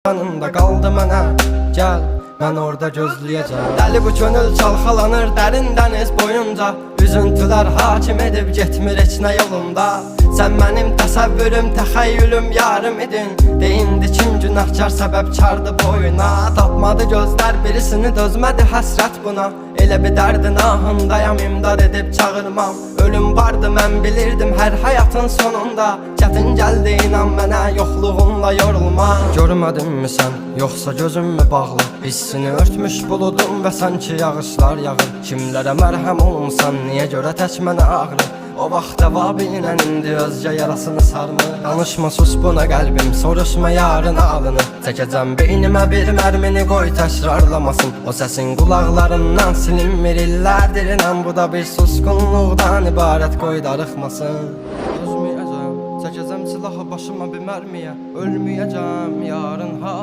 yanında qaldı mənə. Gəl, mən orada gözləyəcəm. Dəli bu könül çalxalanır dərin dəniz boyunca. Üzüntülər hakim edib getmir heç nə yolunda. Sən mənim təsəvvürüm, təxəyyülüm, yarım idin. Deyindi kim günahkar səbəbkardı boyuna. Tapmadı gözlər birisini, dözmədi həsrət buna. Elə bir dərdin ahındayam, imdad edib çağırmam. Ölüm vardı mən bilirdim hər həyatın sonunda. Çətin gəldi inan mənə, yoxluğunla yorulma. Görmədinmi sən, yoxsa gözüm mü bağlı? Hissini örtmüş buludum və sanki yağışlar yağır. Kimlərə mərhəm olunsan, niyə görə tək mənə ağrı? O vaxt əvabinən indi özgə yarasını sarmı. Danışma sus buna qəlbim, soruşma yarın alını. Çəkəcəm beynimə bir mərmini, qoy təkrarlamasın. O səsin qulaqlarından silinmir illərdir inan. Bu da bir susqunluqdan ibarət, qoy darıxmasın. Dözməyəcəm, çəkəcəm silahı başıma bir mərmiyə. Ölməyəcəm yarın ha.